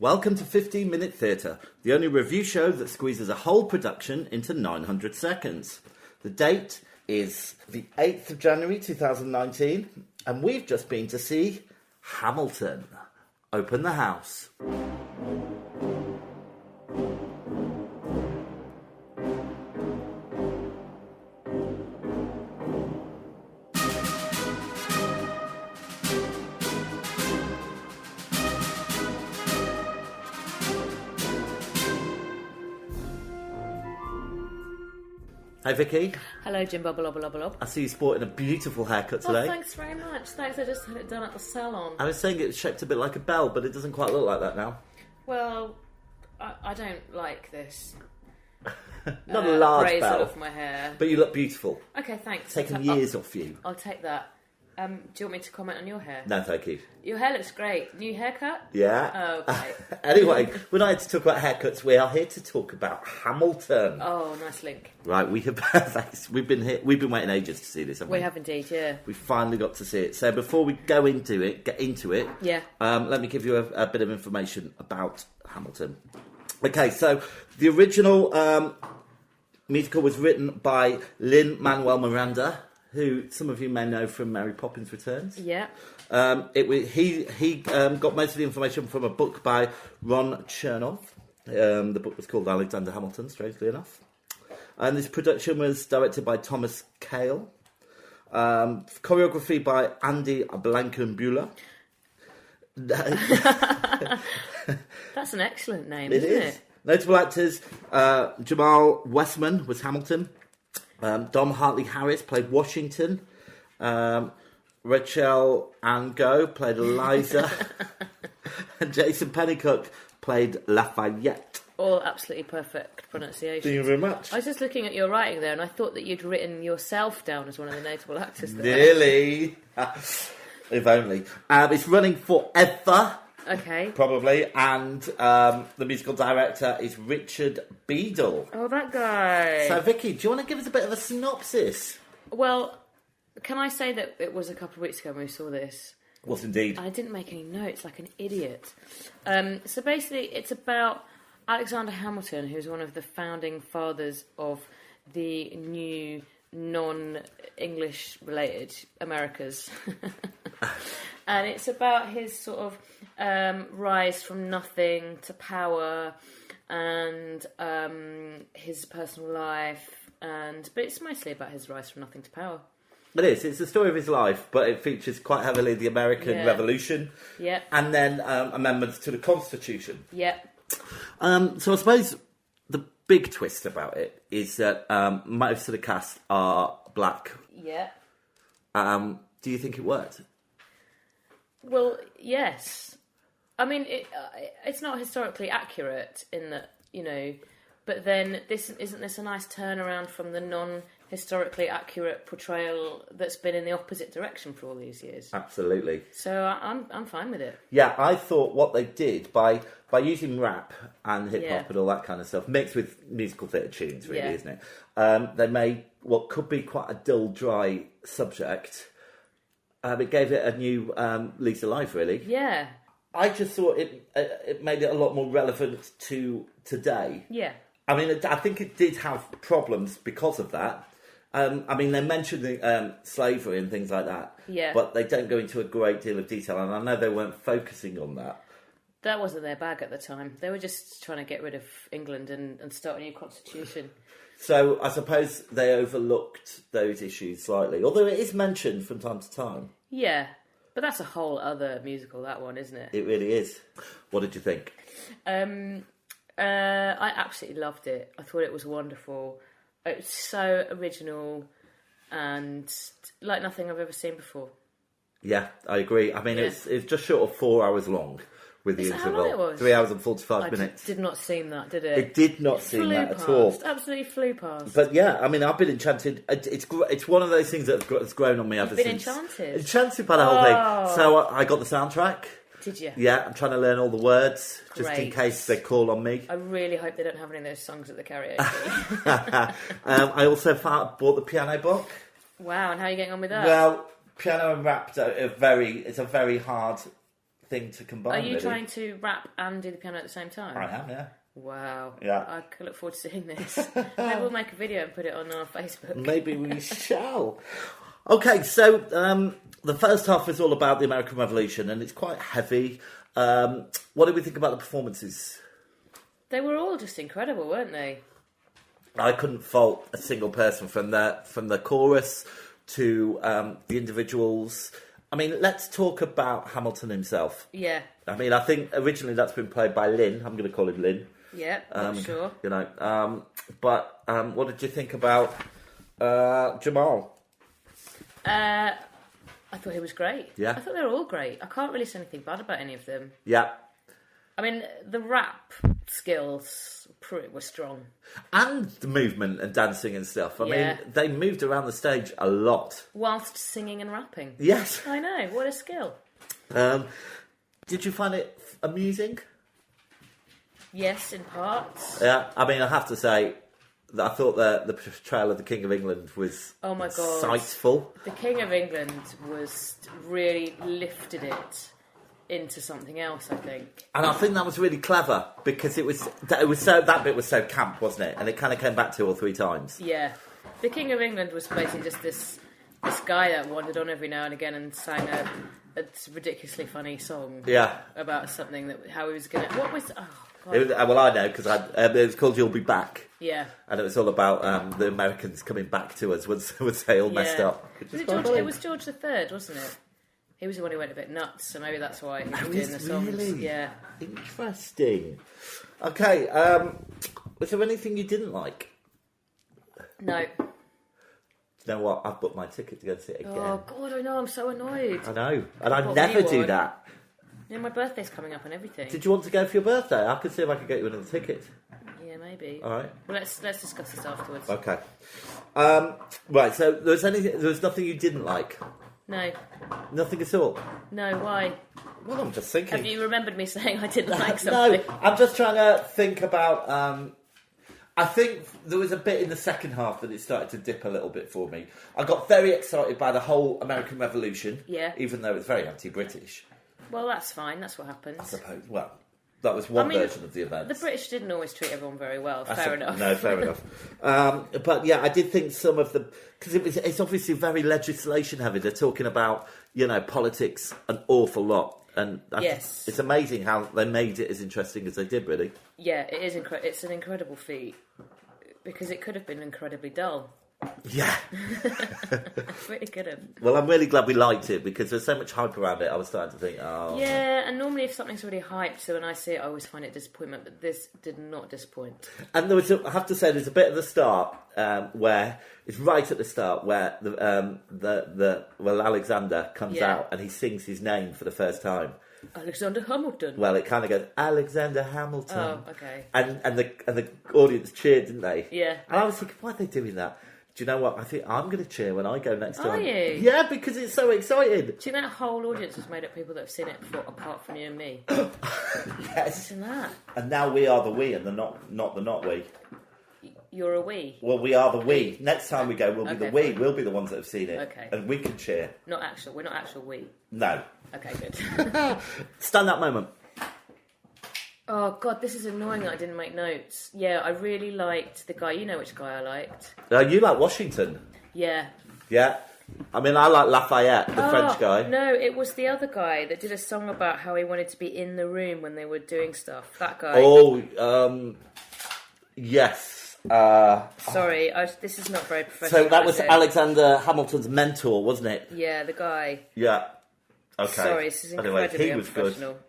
Welcome to 15 Minute Theatre, the only review show that squeezes a whole production into 900 seconds. The date is the 8th of January 2019, and we've just been to see Hamilton. Open the house. Hey Vicky. Hello Jim Bubble. I see you sporting a beautiful haircut today. Oh, thanks very much. Thanks, I just had it done at the salon. I was saying it's shaped a bit like a bell, but it doesn't quite look like that now. Well, I don't like this. Not a large razor bell. off my hair. But you look beautiful. Okay, thanks. It's taken years off you. I'll take that. Do you want me to comment on your hair? No, thank you. Your hair looks great. New haircut? Yeah. Oh, okay. Anyway, we're not here to talk about haircuts. We are here to talk about Hamilton. Oh, nice link. Right, we have. Thanks. We've been waiting ages to see this, haven't we? We have indeed, yeah. We finally got to see it. So before we get into it, yeah. Let me give you a bit of information about Hamilton. Okay, so the original musical was written by Lin-Manuel Miranda, who some of you may know from Mary Poppins Returns. Yeah. He got most of the information from a book by Ron Chernoff. The book was called Alexander Hamilton, strangely enough. And this production was directed by Thomas Kail. Choreography by Andy Blankenbuehler. That's an excellent name, It isn't is. it? Notable actors, Jamal Westman was Hamilton. Dom Hartley Harris played Washington. Rachel Ango played Eliza. And Jason Pennycook played Lafayette. All absolutely perfect pronunciation. Thank you very much. I was just looking at your writing there, and I thought that you'd written yourself down as one of the notable actors there. Nearly. If only. It's running forever. Okay. Probably. And the musical director is Richard Beadle. Oh, that guy. So, Vicky, do you want to give us a bit of a synopsis? Well, can I say that it was a couple of weeks ago when we saw this? Was indeed. I didn't make any notes, like an idiot. So basically, it's about Alexander Hamilton, who's one of the founding fathers of the new non-English related Americas. And it's about his sort of rise from nothing to power and his personal life. But it's mostly about his rise from nothing to power. It is. It's the story of his life, but it features quite heavily the American Revolution. Yeah. And then amendments to the Constitution. Yeah. So I suppose the big twist about it is that most of the cast are black. Yeah. Do you think it worked? Well, yes. I mean, it's not historically accurate in that, but then isn't this a nice turnaround from the non-historically accurate portrayal that's been in the opposite direction for all these years? Absolutely. So I'm fine with it. Yeah, I thought what they did by using rap and hip hop and all that kind of stuff, mixed with musical theatre tunes, really, isn't it? They made what could be quite a dull, dry subject. It gave it a new lease of life, really. Yeah. I just thought it made it a lot more relevant to today. Yeah. I mean, I think it did have problems because of that. I mean, they mentioned slavery and things like that. Yeah. But they don't go into a great deal of detail, and I know they weren't focusing on that. That wasn't their bag at the time. They were just trying to get rid of England and start a new constitution. So I suppose they overlooked those issues slightly, although it is mentioned from time to time. Yeah, but that's a whole other musical, that one, isn't it? It really is. What did you think? I absolutely loved it. I thought it was wonderful. It was so original and like nothing I've ever seen before. Yeah, I agree. I mean, it's just short of 4 hours long with the Is that interval. how long it was? 3 hours and 45 minutes. Did not seem that, did it? It did not seem that past, at all. Absolutely flew past. But yeah, I mean, I've been enchanted. It's one of those things that's grown on me ever You've been since. enchanted? Enchanted by the whole thing. So I got the soundtrack. Did you? Yeah, I'm trying to learn all the words, just in Great. case they call on me. I really hope they don't have any of those songs at the karaoke. I also bought the piano book. Wow, and how are you getting on with that? Well, piano and rap it's a very hard thing to combine. Are you really. trying to rap and do the piano at the same time? I am, yeah. Wow. Yeah. I could look forward to seeing this. Maybe we'll make a video and put it on our Facebook. Maybe we shall. Okay, so the first half is all about the American Revolution, and it's quite heavy. What do we think about the performances? They were all just incredible, weren't they? I couldn't fault a single person from the chorus to the individuals. I mean, let's talk about Hamilton himself. Yeah. I mean, I think originally that's been played by Lynn. I'm going to call him Lynn. Yeah, not sure. You know, but what did you think about Jamal? I thought he was great. Yeah. I thought they were all great. I can't really say anything bad about any of them. Yeah. I mean, the rap skills were strong. And the movement and dancing and stuff. I Yeah. mean, they moved around the stage a lot. Whilst singing and rapping. Yes. I know, what a skill. Did you find it amusing? Yes, in parts. Yeah. I mean, I have to say that I thought the portrayal of the King of England was Oh my God. insightful. The King of England was really lifted it into something else, I think. And I think that was really clever because that bit was so camp, wasn't it? And it kind of came back 2 or 3 times. Yeah. The King of England was basically just this guy that wandered on every now and again and sang a ridiculously funny song. Yeah. About something how he was going to... What was... Oh, God. It was, well, I know because it was called "You'll Be Back." Yeah. And it was all about the Americans coming back to us once they all messed up. It was George III, wasn't it? He was the one who went a bit nuts, so maybe that's why he was doing the songs. Really? Yeah. Interesting. Okay, was there anything you didn't like? No. Do you know what? I've booked my ticket to go see it again. Oh, God, I know, I'm so annoyed. I know. And I What never were you do on? that. Yeah, my birthday's coming up and everything. Did you want to go for your birthday? I could see if I could get you another ticket. Yeah, maybe. All right. Well, let's discuss this afterwards. Okay. Right, so there was nothing you didn't like? No. Nothing at all? No, why? Well, I'm just thinking. Have you remembered me saying I didn't like something? No, I'm just trying to think about... I think there was a bit in the second half that it started to dip a little bit for me. I got very excited by the whole American Revolution. Yeah. Even though it's very anti-British. Well, that's fine. That's what I happens. suppose. Well, that was one version of the event. The British didn't always treat everyone very well. Fair enough. No, fair enough. But yeah, I did think some of the... Because it's obviously very legislation heavy. They're talking about, politics an awful lot. And Yes. It's amazing how they made it as interesting as they did, really. Yeah, it is. It's an incredible feat because it could have been incredibly dull. Yeah. It really could have. Well, I'm really glad we liked it because there's so much hype around it. I was starting to think, oh... Yeah, and normally if something's really hyped, so when I see it, I always find it disappointment, but this did not disappoint. And I have to say, there's a bit at the start where... It's right at the start where Alexander comes out and he sings his name for the first time. Alexander Hamilton. Well, it kind of goes, Alexander Hamilton. Oh, okay. And the audience cheered, didn't they? Yeah. And I was thinking, why are they doing that? Do you know what? I think I'm going to cheer when I go next time. Are you? Yeah, because it's so exciting. Do you think that whole audience was made up of people that have seen it before, apart from you and me? Yes. Isn't that? And now we are the we and the not the not we. You're a we. Well, we are the we. Next time we go, we'll be the we. Fine. We'll be the ones that have seen it. Okay. And we can cheer. We're not actual we. No. Okay, good. Stand that moment. Oh, God, this is annoying that I didn't make notes. Yeah, I really liked the guy. You know which guy I liked. You like Washington? Yeah. Yeah. I mean, I like Lafayette, the French guy. No, it was the other guy that did a song about how he wanted to be in the room when they were doing stuff. That guy. Oh, yes. Sorry, this is not very professional. So that was is it? Alexander Hamilton's mentor, wasn't it? Yeah, the guy. Yeah. Okay. Sorry, this is incredibly anyway, he was unprofessional. good.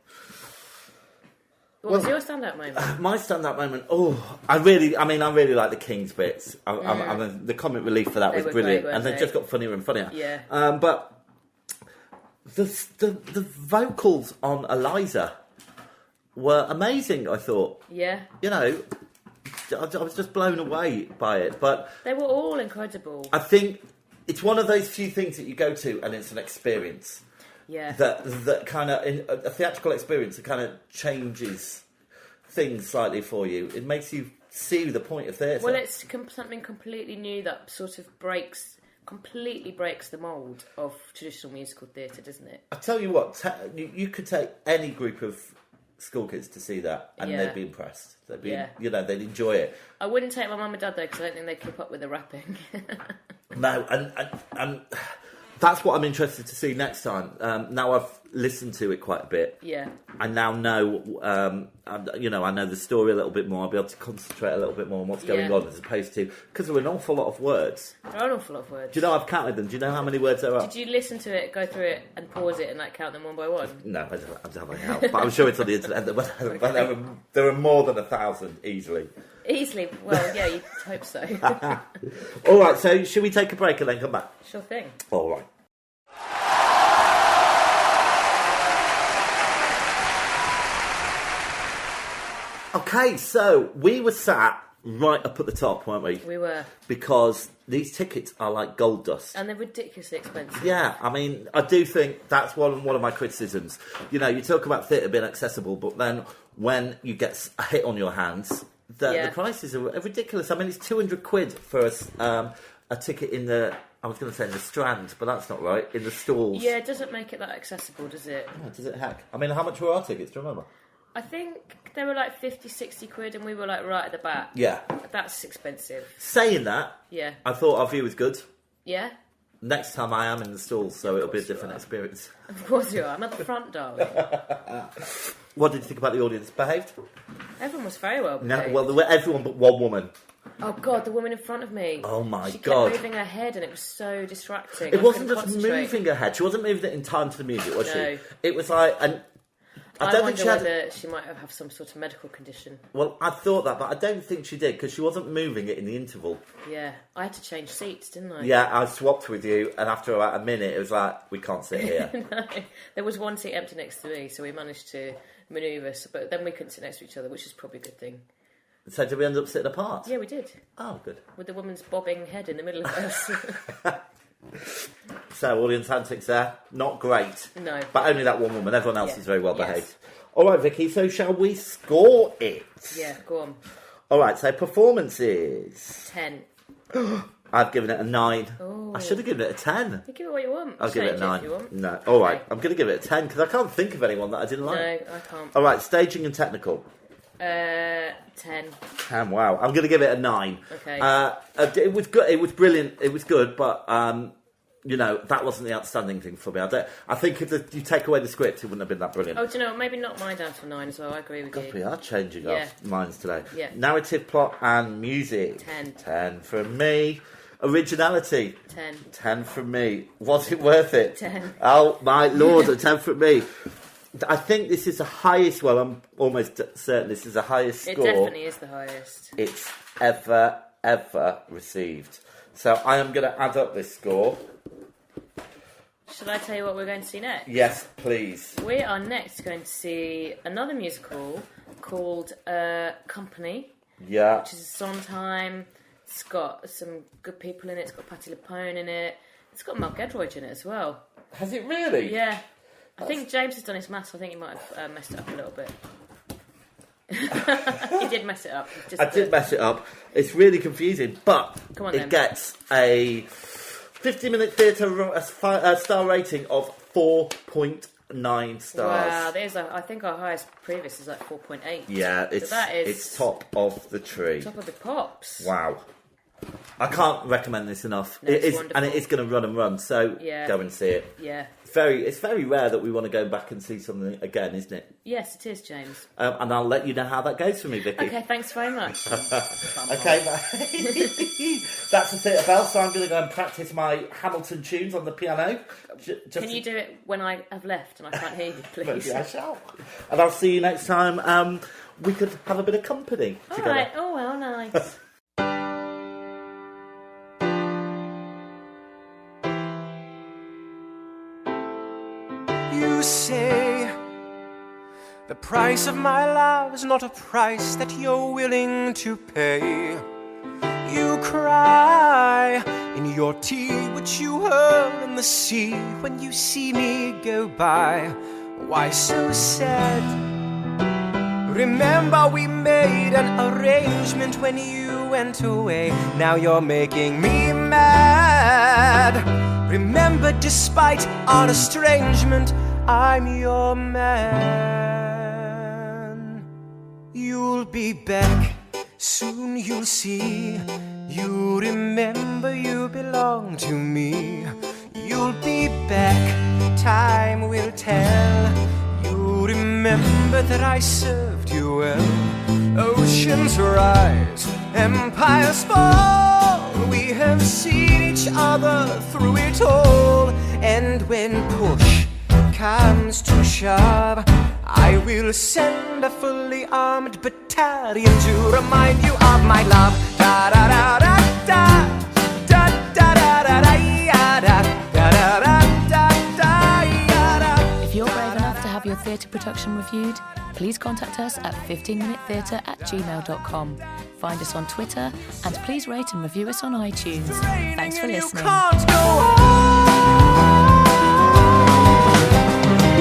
What was your stand-up moment? My stand-up moment. Oh, I really like the King's bits. The comic relief for that They was were brilliant, great, and weren't they just got funnier and funnier. Yeah. But the vocals on Eliza were amazing. I thought. Yeah. I was just blown away by it. But They were all incredible. I think it's one of those few things that you go to and it's an experience. Yeah. That kind of a theatrical experience that kind of changes things slightly for you. It makes you see the point of theatre. Well, it's something completely new that sort of breaks completely breaks the mould of traditional musical theatre, doesn't it? I tell you what, you could take any group of school kids to see that, and they'd be impressed. They'd be, they'd enjoy it. I wouldn't take my mum and dad though, because I don't think they'd keep up with the rapping. No, and that's what I'm interested to see next time. Now I've listened to it quite a bit. Yeah. I now know, I know the story a little bit more. I'll be able to concentrate a little bit more on what's going on, as opposed to, because there are an awful lot of words. There are an awful lot of words. Do you know I've counted them? Do you know how many words there are? Did you listen to it, go through it, and pause it, and count them one by one? No, I don't have a count, but I'm sure it's on the internet. But there are more than 1,000 easily. Easily? Well, yeah, you'd hope so. All right, so should we take a break and then come back? Sure thing. All right. Okay, so we were sat right up at the top, weren't we? We were. Because these tickets are like gold dust. And they're ridiculously expensive. Yeah, I mean, I do think that's one of my criticisms. You know, you talk about theatre being accessible, but then when you get a hit on your hands, the prices are ridiculous. I mean, it's 200 quid for a ticket in the... I was going to say in the Strand, but that's not right. In the stalls. Yeah, it doesn't make it that accessible, does it? Oh, does it heck? I mean, how much were our tickets? Do you remember? I think they were like 50, 60 quid, and we were like right at the back. Yeah. That's expensive. Saying that, I thought our view was good. Yeah? Next time I am in the stalls, so it'll be a different experience. Of course you are. I'm at the front, darling. What did you think about the audience? Behaved? Everyone was very well behaved. No, well, there were everyone but one woman. Oh, God, the woman in front of me. Oh, my she God. She kept moving her head, and it was so distracting. It wasn't just moving her head. She wasn't moving it in time to the music, was she? It was like... I don't think whether she might have some sort of medical condition. Well, I thought that, but I don't think she did, because she wasn't moving it in the interval. Yeah, I had to change seats, didn't I? Yeah, I swapped with you, and after about a minute, it was like, we can't sit here. No, there was one seat empty next to me, so we managed to manoeuvre, but then we couldn't sit next to each other, which is probably a good thing. So did we end up sitting apart? Yeah, we did. Oh, good. With the woman's bobbing head in the middle of us. So, audience antics there, not great. No. But only that one woman, everyone else is very well behaved. All right, Vicky, so shall we score it? Yeah, go on. All right, so performances. 10. I've given it a 9. Oh. I should have given it a 10. You give it what you want. I'll give it a 9. If you want. No, all right, I'm going to give it a 10 because I can't think of anyone that I didn't like. No, I can't. All right, staging and technical. 10. 10, wow. I'm going to give it a 9. Okay. It was good. It was brilliant. It was good, but... that wasn't the outstanding thing for me. I think if you take away the script, it wouldn't have been that brilliant. Oh, do you know, maybe not mine down to 9 as well. I agree with you. We are changing our minds today. Yeah. Narrative, plot, and music. 10. 10 from me. Originality. 10. 10 from me. Was it worth it? 10. Oh, my Lord, a 10 from me. I think this is the highest, well, I'm almost certain this is the highest score. It definitely is the highest. It's ever received. So I am going to add up this score. Should I tell you what we're going to see next? Yes, please. We are next going to see another musical called Company. Yeah. Which is a Sondheim. It's got some good people in it. It's got Patti LuPone in it. It's got Mark Edroyd in it as well. Has it really? Yeah. I think James has done his maths. I think he might have messed it up a little bit. He did mess it up. I did mess it up. It's really confusing, but it gets a 50-minute theatre star rating of 4.9 stars. Wow, I think our highest previous is like 4.8. Yeah, it's top of the tree. Top of the pops. Wow. I can't recommend this enough. No, it's wonderful. And it is going to run and run, so go and see it. Yeah. It's very rare that we want to go back and see something again, isn't it? Yes, it is, James. And I'll let you know how that goes for me, Vicky. Okay, thanks very much. Okay, that's the theatre bell, so I'm going to go and practice my Hamilton tunes on the piano. Can you do it when I have left and I can't hear you, please? Maybe I shall. And I'll see you next time. We could have a bit of company together. All right. Oh, well, nice. You say the price of my love is not a price that you're willing to pay. You cry in your tea, which you hurl in the sea when you see me go by. Why so sad? Remember we made an arrangement when you went away. Now you're making me mad. lad. Remember, despite our estrangement, I'm your man. You'll be back, soon you'll see. You remember you belong to me. You'll be back, time will tell. You remember that I served you well. Oceans rise, empires fall. We have seen each other through it all. And when push comes to shove, I will send a fully armed battalion to remind you of my love. Da da da da da da da da da da da da da da. If you're brave enough to have your theatre production reviewed, please contact us at 15minutetheatre@gmail.com. Find us on Twitter, and please rate and review us on iTunes. Thanks for listening.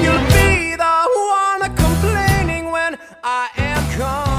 You'll be the one complaining when I am gone.